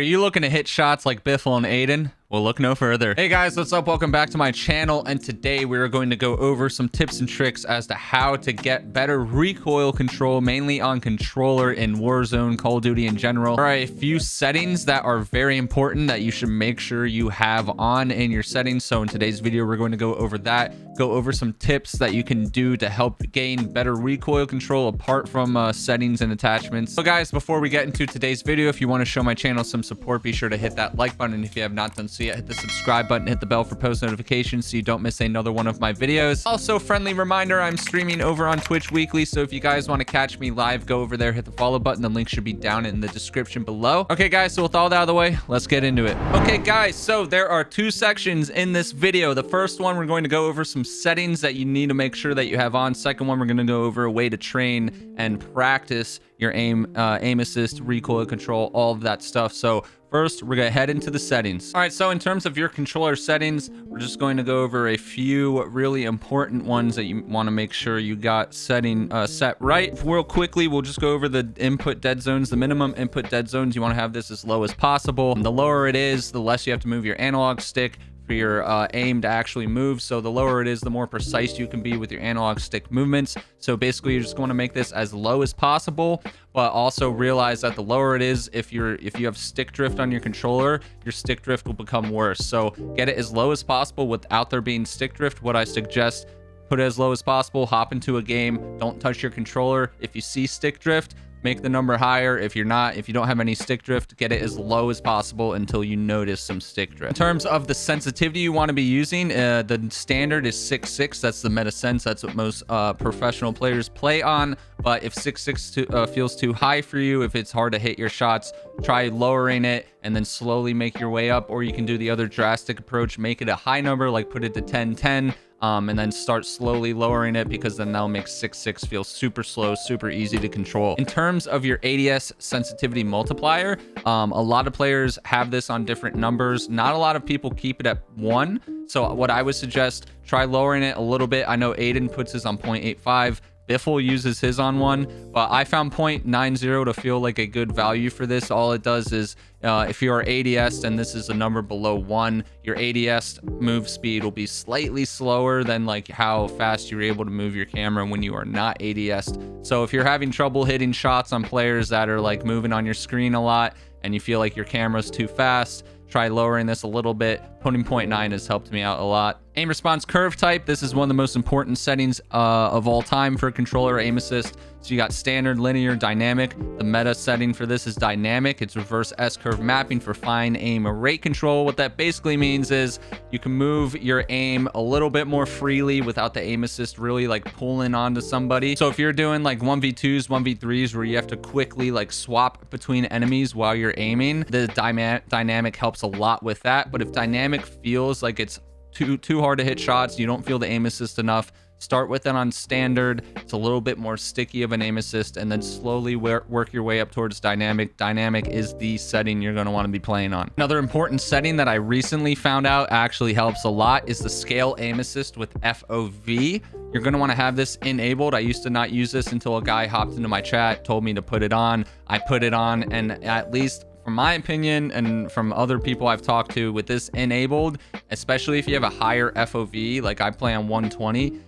you looking to hit shots like Biffle and Aiden? Well, look no further. Hey guys, what's up? Welcome back to my channel, and today we're going to go over some tips and tricks as to how to get better recoil control, mainly on controller in Warzone, Call of Duty in general. There are a few settings that are very important that you should make sure you have on in your settings. So in today's video, we're going to go over that, go over some tips that you can do to help gain better recoil control apart from settings and attachments. So guys, before we get into today's video, if you want to show my channel some support, be sure to hit that like button. And if you have not done so yet, hit the subscribe button, hit the bell for post notifications so you don't miss another one of my videos. Also, friendly reminder, I'm streaming over on Twitch weekly, so if you guys want to catch me live, go over there, hit the follow button. The link should be down in the description below. Okay guys, so with all that out of the way, let's get into it. Okay guys, so there are two sections in this video. The first one, we're going to go over some settings that you need to make sure that you have on. Second one, we're going to go over a way to train and practice your aim assist, recoil control, all of that stuff. So first, we're going to head into the settings. All right, so in terms of your controller settings, we're just going to go over a few really important ones that you want to make sure you got set right. Real quickly, we'll just go over the input dead zones. The minimum input dead zones, you want to have this as low as possible. And the lower it is, the less you have to move your analog stick for your aim to actually move. So the lower it is, the more precise you can be with your analog stick movements. So basically, you're just going to make this as low as possible, but also realize that the lower it is, if you have stick drift on your controller, your stick drift will become worse. So get it as low as possible without there being stick drift. What I suggest, put it as low as possible, hop into a game, don't touch your controller. If you see stick drift, make the number higher. If you don't have any stick drift, get it as low as possible until you notice some stick drift. In terms of the sensitivity you want to be using, the standard is 6.6. That's the meta sense. That's what most professional players play on. But if 6.6 feels too high for you, if it's hard to hit your shots, try lowering it and then slowly make your way up. Or you can do the other drastic approach, make it a high number, like put it to 10.10. And then start slowly lowering it, because then that'll make 6.6 feel super slow, super easy to control. In terms of your ADS sensitivity multiplier, a lot of players have this on different numbers. Not a lot of people keep it at 1. So what I would suggest, try lowering it a little bit. I know Aiden puts his on 0.85. Biffle uses his on 1, but I found 0.90 to feel like a good value for this. All it does is, if you are ADS and this is a number below 1, your ADS move speed will be slightly slower than like how fast you're able to move your camera when you are not ADS. So if you're having trouble hitting shots on players that are like moving on your screen a lot and you feel like your camera's too fast, try lowering this a little bit. Putting 0.9 has helped me out a lot. Aim response curve type. This is one of the most important settings of all time for a controller aim assist. So you got standard, linear, dynamic. The meta setting for this is dynamic. It's reverse S-curve mapping for fine aim rate control. What that basically means is you can move your aim a little bit more freely without the aim assist really like pulling onto somebody. So if you're doing like 1v2s, 1v3s where you have to quickly like swap between enemies while you're aiming, the dynamic helps a lot with that. But if dynamic feels like it's too hard to hit shots, you don't feel the aim assist enough, start with it on standard. It's a little bit more sticky of an aim assist, and then slowly work your way up towards dynamic. Dynamic is the setting you're going to want to be playing on. Another important setting that I recently found out actually helps a lot is the scale aim assist with FOV. You're going to want to have this enabled. I used to not use this until a guy hopped into my chat, told me to put it on. I put it on, and at least from my opinion and from other people I've talked to, with this enabled, especially if you have a higher FOV, like I play on 120,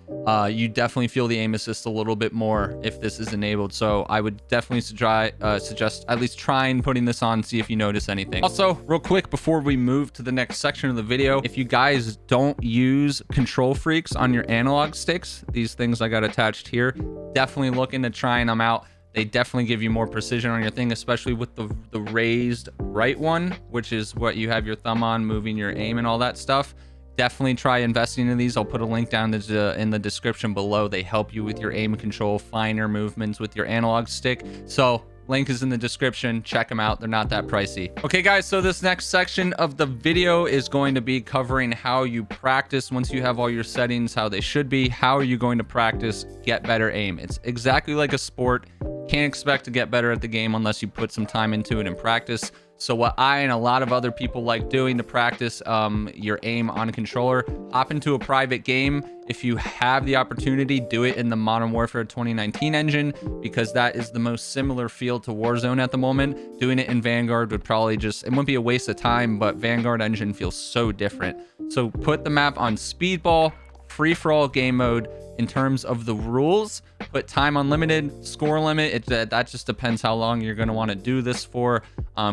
you definitely feel the aim assist a little bit more if this is enabled. So I would definitely suggest at least trying putting this on, see if you notice anything. Also, real quick before we move to the next section of the video, if you guys don't use control freaks on your analog sticks, these things I got attached here, definitely look into trying them out. They definitely give you more precision on your thing, especially with the raised right one, which is what you have your thumb on, moving your aim and all that stuff. Definitely try investing in these. I'll put a link down in the description below. They help you with your aim control, finer movements with your analog stick. So link is in the description. Check them out. They're not that pricey. Okay, guys, so this next section of the video is going to be covering how you practice once you have all your settings how they should be. How are you going to practice, get better aim? It's exactly like a sport. Can't expect to get better at the game unless you put some time into it and practice. So what I and a lot of other people like doing to practice your aim on a controller, hop into a private game. If you have the opportunity, do it in the Modern Warfare 2019 engine, because that is the most similar feel to Warzone at the moment. Doing it in Vanguard would probably it wouldn't be a waste of time, but Vanguard engine feels so different. So put the map on speedball, free-for-all game mode. In terms of the rules, put time unlimited, score limit. That just depends how long you're going to want to do this for.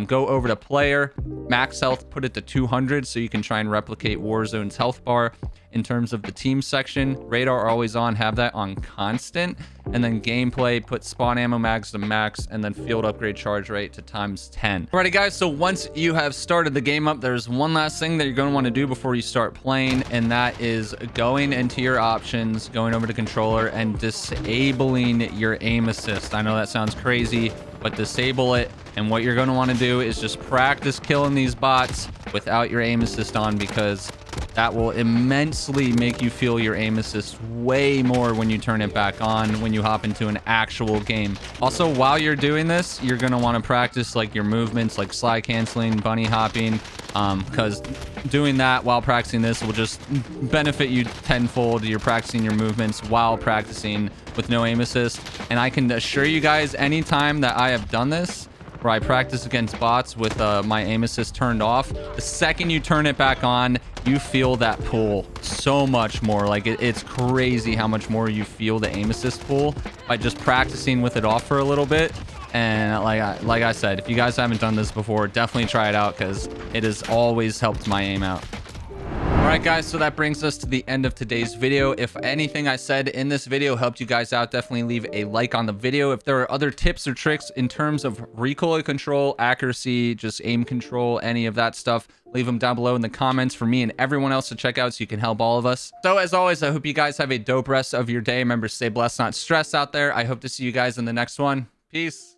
Go over to player, max health, put it to 200 so you can try and replicate Warzone's health bar. In terms of the team section, radar always on, have that on constant. And then gameplay, put spawn ammo mags to max, and then field upgrade charge rate to ×10. Alrighty guys, so once you have started the game up, there's one last thing that you're going to want to do before you start playing, and that is going into your options, going over to controller, and disabling your aim assist. I know that sounds crazy, but disable it. And what you're going to want to do is just practice killing these bots without your aim assist on, because that will immensely make you feel your aim assist way more when you turn it back on, when you hop into an actual game. Also, while you're doing this, you're going to want to practice like your movements, like slide canceling, bunny hopping, because doing that while practicing this will just benefit you tenfold. You're practicing your movements while practicing with no aim assist. And I can assure you guys, anytime that I have done this, where I practice against bots with my aim assist turned off, the second you turn it back on, you feel that pull so much more. Like it's crazy how much more you feel the aim assist pull by just practicing with it off for a little bit. And like I said, if you guys haven't done this before, definitely try it out, because it has always helped my aim out. All right, guys, so that brings us to the end of today's video. If anything I said in this video helped you guys out, definitely leave a like on the video. If there are other tips or tricks in terms of recoil control, accuracy, just aim control, any of that stuff, leave them down below in the comments for me and everyone else to check out so you can help all of us. So as always, I hope you guys have a dope rest of your day. Remember, stay blessed, not stressed out there. I hope to see you guys in the next one. Peace.